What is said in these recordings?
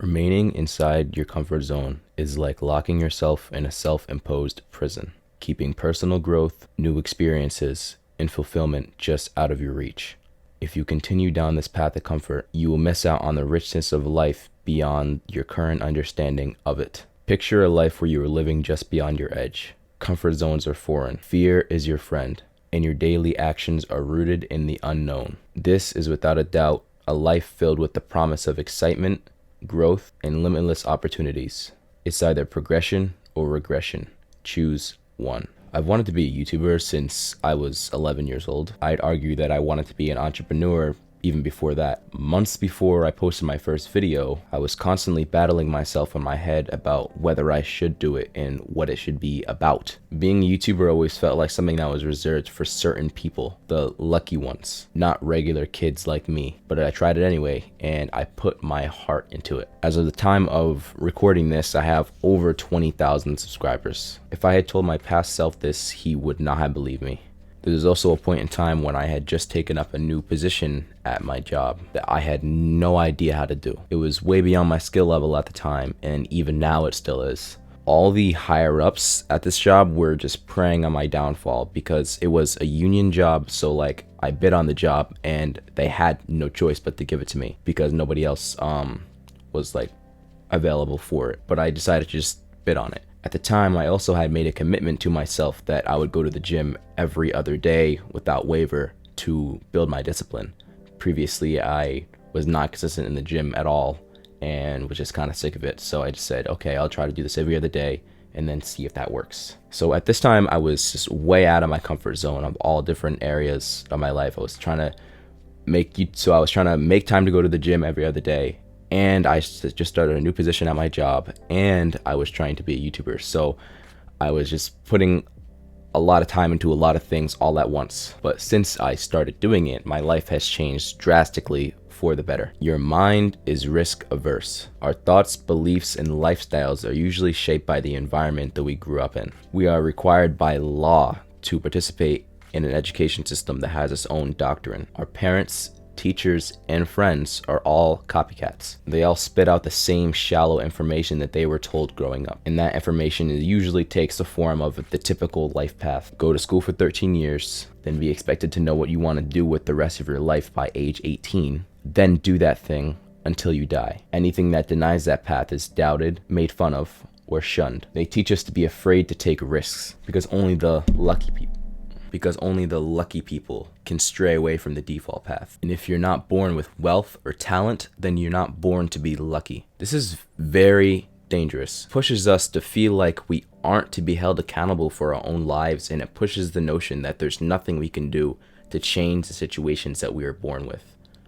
Remaining inside your comfort zone is like locking yourself in a self-imposed prison, keeping personal growth, new experiences, and fulfillment just out of your reach. If you continue down this path of comfort, you will miss out on the richness of life beyond your current understanding of it. Picture a life where you are living just beyond your edge. Comfort zones are foreign. Fear is your friend, and your daily actions are rooted in the unknown. This is without a doubt a life filled with the promise of excitement, growth, and limitless opportunities. It's either progression or regression. Choose one. I've wanted to be a YouTuber since I was 11 years old. I'd argue that I wanted to be an entrepreneur even before that. Months before I posted my first video, I was constantly battling myself in my head about whether I should do it and what it should be about. Being a YouTuber always felt like something that was reserved for certain people, the lucky ones, not regular kids like me. But I tried it anyway, and I put my heart into it. As of the time of recording this, I have over 20,000 subscribers. If I had told my past self this, he would not have believed me. There was also a point in time when I had just taken up a new position at my job that I had no idea how to do. It was way beyond my skill level at the time, and even now it still is. All the higher ups at this job were just preying on my downfall because it was a union job, so like I bid on the job and they had no choice but to give it to me because nobody else was like available for it. But I decided to just bid on it. At the time, I also had made a commitment to myself that I would go to the gym every other day without waiver to build my discipline. Previously, I was not consistent in the gym at all and was just kind of sick of it. So I just said, okay, I'll try to do this every other day and then see if that works. So at this time, I was just way out of my comfort zone of all different areas of my life. I was trying to make time to go to the gym every other day. And I just started a new position at my job, and I was trying to be a YouTuber. So I was just putting a lot of time into a lot of things all at once. But since I started doing it, my life has changed drastically for the better. Your mind is risk averse. Our thoughts, beliefs, and lifestyles are usually shaped by the environment that we grew up in. We are required by law to participate in an education system that has its own doctrine. Our parents, teachers, and friends are all copycats. They all spit out the same shallow information that they were told growing up. And that information usually takes the form of the typical life path. Go to school for 13 years, then be expected to know what you want to do with the rest of your life by age 18. Then do that thing until you die. Anything that denies that path is doubted, made fun of, or shunned. They teach us to be afraid to take risks because only the lucky people can stray away from the default path. And if you're not born with wealth or talent, then you're not born to be lucky. This is very dangerous. It pushes us to feel like we aren't to be held accountable for our own lives, and it pushes the notion that there's nothing we can do to change the situations that we are born with,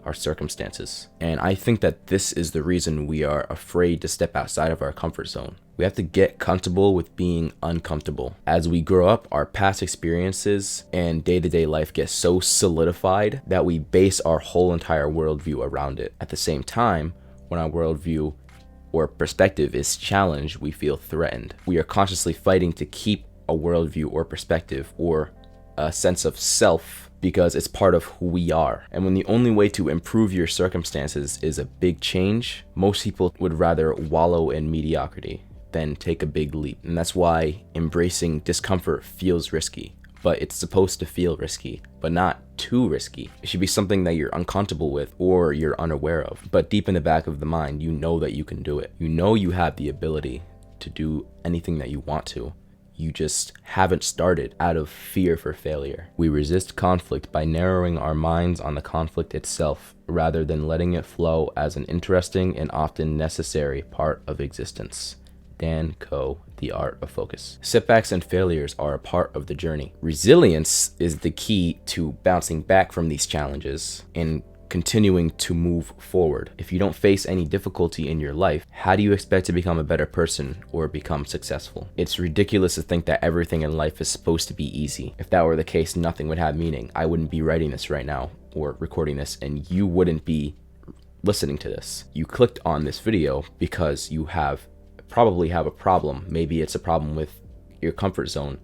our circumstances. And I think that this is the reason we are afraid to step outside of our comfort zone. We have to get comfortable with being uncomfortable. As we grow up, our past experiences and day-to-day life get so solidified that we base our whole entire worldview around it. At the same time, when our worldview or perspective is challenged, we feel threatened. We are consciously fighting to keep a worldview or perspective or a sense of self because it's part of who we are. And when the only way to improve your circumstances is a big change, most people would rather wallow in mediocrity than take a big leap. And that's why embracing discomfort feels risky. But it's supposed to feel risky, but not too risky. It should be something that you're uncomfortable with or you're unaware of. But deep in the back of the mind, you know that you can do it. You know you have the ability to do anything that you want to. You just haven't started out of fear for failure. We resist conflict by narrowing our minds on the conflict itself, rather than letting it flow as an interesting and often necessary part of existence. Dan Coe, The Art of Focus. Setbacks and failures are a part of the journey. Resilience is the key to bouncing back from these challenges and continuing to move forward. If you don't face any difficulty in your life, how do you expect to become a better person or become successful? It's ridiculous to think that everything in life is supposed to be easy. If that were the case, nothing would have meaning. I wouldn't be writing this right now or recording this, and you wouldn't be listening to this. You clicked on this video because you probably have a problem. Maybe it's a problem with your comfort zone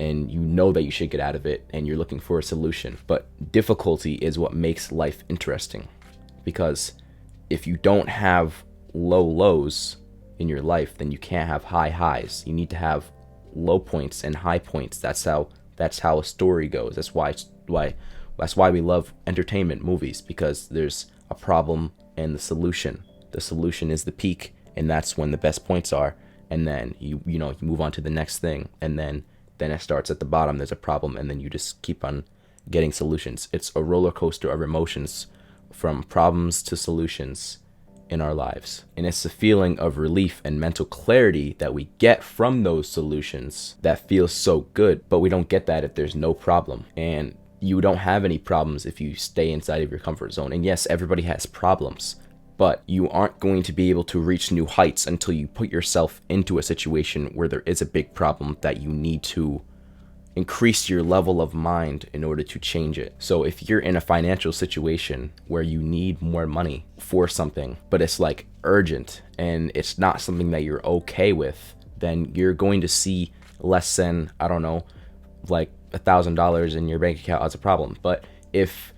and you know that you should get out of it and you're looking for a solution. But difficulty is what makes life interesting, because if you don't have low lows in your life, then you can't have high highs. You need to have low points and high points. That's how a story goes. That's why we love entertainment movies, because there's a problem and the solution. The solution is the peak, and that's when the best points are. And then you move on to the next thing, and then it starts at the bottom. There's a problem, and then you just keep on getting solutions. It's a roller coaster of emotions, from problems to solutions in our lives. And it's the feeling of relief and mental clarity that we get from those solutions that feels so good. But we don't get that if there's no problem. And you don't have any problems if you stay inside of your comfort zone. And yes, everybody has problems, but you aren't going to be able to reach new heights until you put yourself into a situation where there is a big problem that you need to increase your level of mind in order to change it. So if you're in a financial situation where you need more money for something, but it's like urgent and it's not something that you're okay with, then you're going to see less than, I don't know, like $1,000 in your bank account as a problem. But if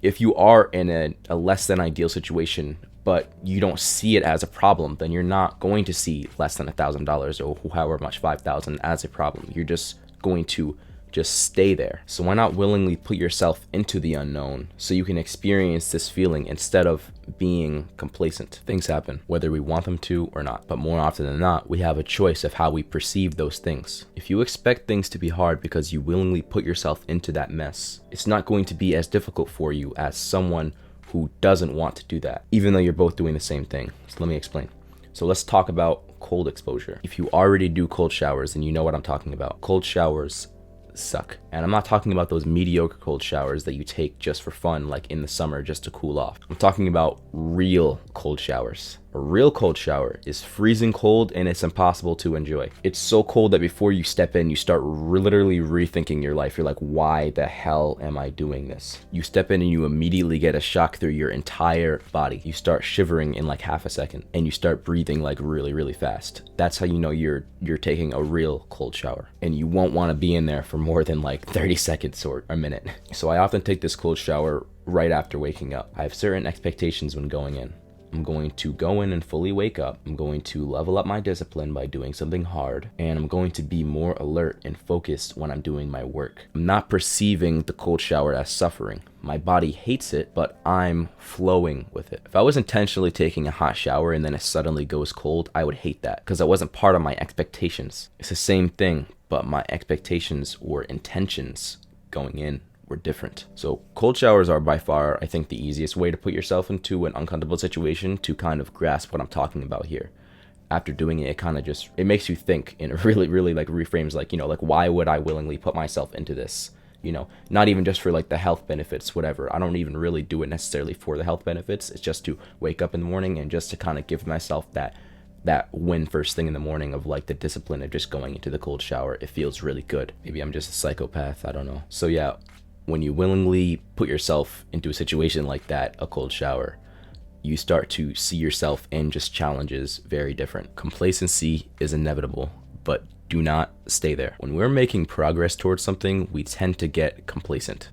you are in a less than ideal situation, but you don't see it as a problem, then you're not going to see less than $1,000 or however much, 5,000, as a problem. You're just going to just stay there. So why not willingly put yourself into the unknown so you can experience this feeling instead of being complacent? Things happen, whether we want them to or not. But more often than not, we have a choice of how we perceive those things. If you expect things to be hard because you willingly put yourself into that mess, it's not going to be as difficult for you as someone who doesn't want to do that, even though you're both doing the same thing. So let me explain. So let's talk about cold exposure. If you already do cold showers, then you know what I'm talking about. Cold showers suck. And I'm not talking about those mediocre cold showers that you take just for fun, like in the summer, just to cool off. I'm talking about real cold showers. A real cold shower is freezing cold and it's impossible to enjoy. It's so cold that before you step in, you start literally rethinking your life. You're like, why the hell am I doing this? You step in and you immediately get a shock through your entire body. You start shivering in like half a second and you start breathing like really, really fast. That's how you know you're taking a real cold shower, and you won't want to be in there for more than like 30 seconds or a minute. So I often take this cold shower right after waking up. I have certain expectations when going in. I'm going to go in and fully wake up. I'm going to level up my discipline by doing something hard, and I'm going to be more alert and focused when I'm doing my work. I'm not perceiving the cold shower as suffering. My body hates it, but I'm flowing with it. If I was intentionally taking a hot shower and then it suddenly goes cold, I would hate that because that wasn't part of my expectations. It's the same thing, but my expectations or intentions going in were different. So cold showers are by far, I think, the easiest way to put yourself into an uncomfortable situation to kind of grasp what I'm talking about here. After doing it, it makes you think, and it really, really like reframes, like, like why would I willingly put myself into this? Not even just for like the health benefits, whatever. I don't even really do it necessarily for the health benefits. It's just to wake up in the morning and just to kind of give myself that win first thing in the morning of like the discipline of just going into the cold shower. It feels really good. Maybe I'm just a psychopath, I don't know. So yeah, when you willingly put yourself into a situation like that, a cold shower, you start to see yourself in just challenges very different. Complacency is inevitable, but do not stay there. When we're making progress towards something, we tend to get complacent.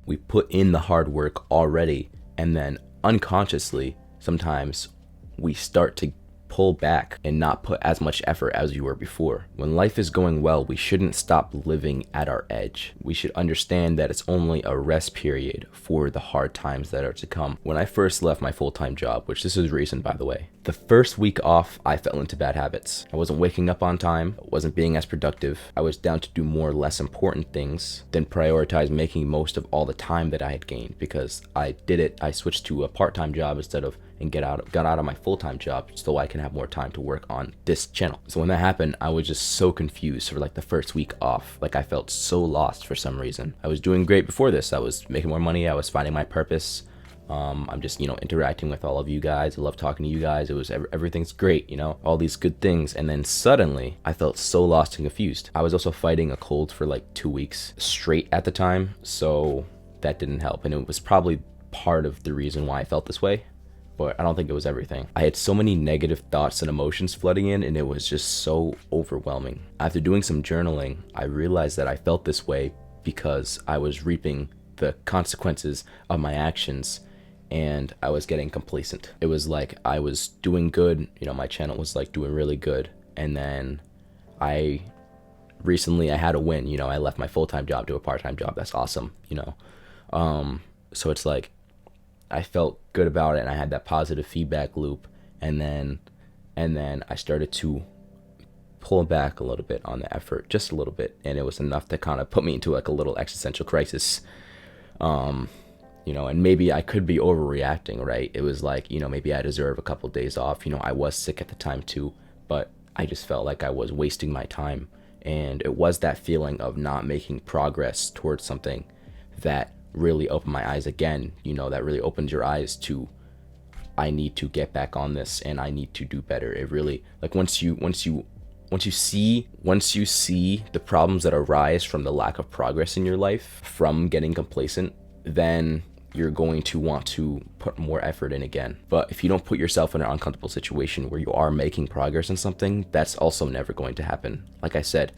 We put in the hard work already, and then unconsciously, sometimes we start to pull back and not put as much effort as you were before. When life is going well, we shouldn't stop living at our edge. We should understand that it's only a rest period for the hard times that are to come. When I first left my full-time job, which this is recent by the way, the first week off, I fell into bad habits. I wasn't waking up on time, wasn't being as productive. I was down to do more less important things than prioritize making most of all the time that I had gained. Because I switched to a part-time job instead of and got out of my full-time job so I can have more time to work on this channel. So when that happened, I was just so confused for like the first week off. Like I felt so lost for some reason. I was doing great before this. I was making more money. I was finding my purpose. I'm just, interacting with all of you guys. I love talking to you guys. It was everything's great, all these good things. And then suddenly I felt so lost and confused. I was also fighting a cold for like 2 weeks straight at the time. So that didn't help. And it was probably part of the reason why I felt this way, but I don't think it was everything. I had so many negative thoughts and emotions flooding in, and it was just so overwhelming. After doing some journaling, I realized that I felt this way because I was reaping the consequences of my actions and I was getting complacent. It was like I was doing good, you know, my channel was like doing really good, and then I recently I had a win, you know, I left my full-time job to a part-time job. That's awesome, you know. So it's like I felt good about it, and I had that positive feedback loop, and then I started to pull back a little bit on the effort, just a little bit, and it was enough to kind of put me into like a little existential crisis. You know, and maybe I could be overreacting, right? It was like, you know, maybe I deserve a couple days off. You know, I was sick at the time too, but I just felt like I was wasting my time. And it was that feeling of not making progress towards something that really opened my eyes again, you know, that really opens your eyes to, I need to get back on this and I need to do better. It really, like, once you see the problems that arise from the lack of progress in your life, from getting complacent, then you're going to want to put more effort in again. But if you don't put yourself in an uncomfortable situation where you are making progress in something, that's also never going to happen. Like I said,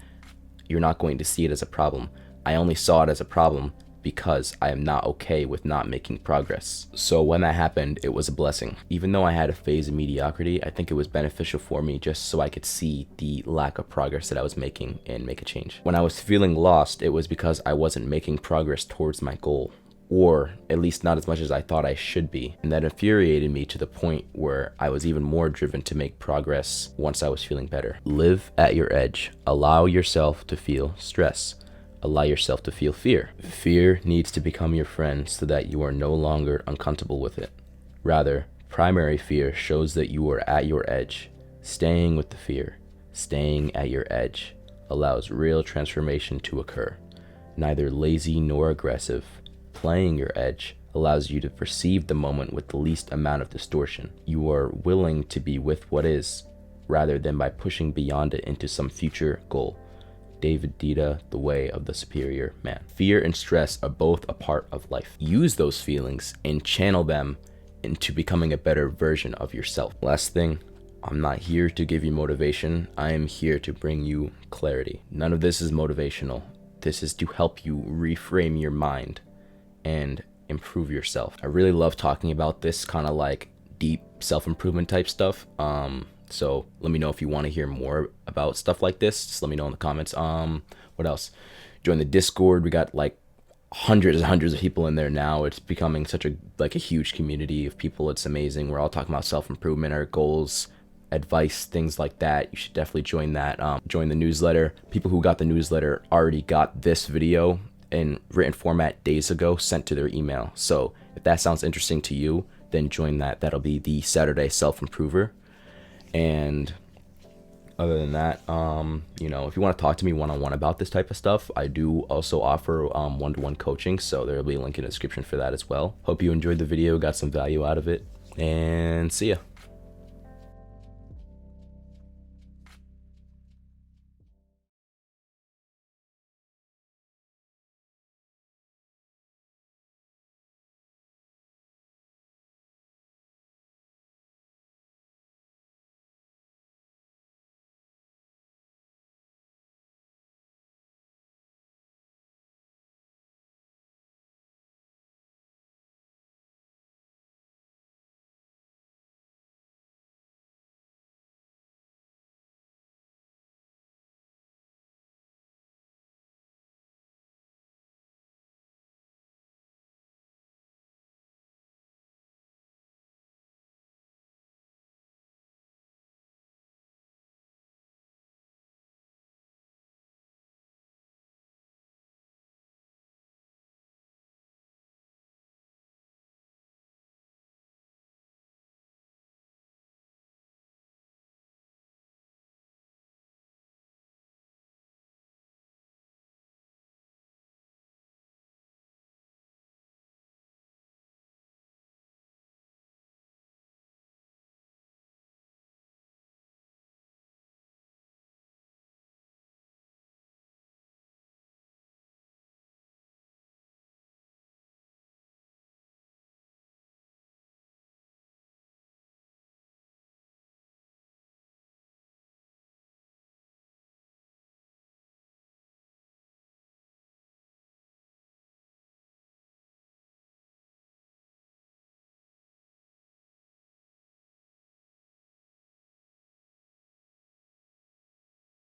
you're not going to see it as a problem. I only saw it as a problem because I am not okay with not making progress. So when that happened, it was a blessing. Even though I had a phase of mediocrity, I think it was beneficial for me just so I could see the lack of progress that I was making and make a change. When I was feeling lost, it was because I wasn't making progress towards my goal, or at least not as much as I thought I should be. And that infuriated me to the point where I was even more driven to make progress once I was feeling better. Live at your edge. Allow yourself to feel stress. Allow yourself to feel fear. Fear needs to become your friend so that you are no longer uncomfortable with it. Rather, primary fear shows that you are at your edge. Staying with the fear, staying at your edge, allows real transformation to occur. Neither lazy nor aggressive. Playing your edge allows you to perceive the moment with the least amount of distortion. You are willing to be with what is, rather than by pushing beyond it into some future goal. David Dita, The Way of the Superior Man. Fear and stress are both a part of life. Use those feelings and channel them into becoming a better version of yourself. Last thing, I'm not here to give you motivation. I am here to bring you clarity. None of this is motivational. This is to help you reframe your mind and improve yourself. I really love talking about this kind of like deep self-improvement type stuff. So let me know if you want to hear more about stuff like this. Just let me know in the comments. What else? Join the Discord. We got like hundreds and hundreds of people in there now. It's becoming such a huge community of people. It's amazing. We're all talking about self-improvement, our goals, advice, things like that. You should definitely join that. Join the newsletter. People who got the newsletter already got this video in written format days ago sent to their email. So if that sounds interesting to you, then join that. That'll be the Saturday Self-Improver. And other than that, you know, if you want to talk to me one-on-one about this type of stuff, I do also offer one-to-one coaching, so there'll be a link in the description for that as well. Hope you enjoyed the video, got some value out of it, and see ya.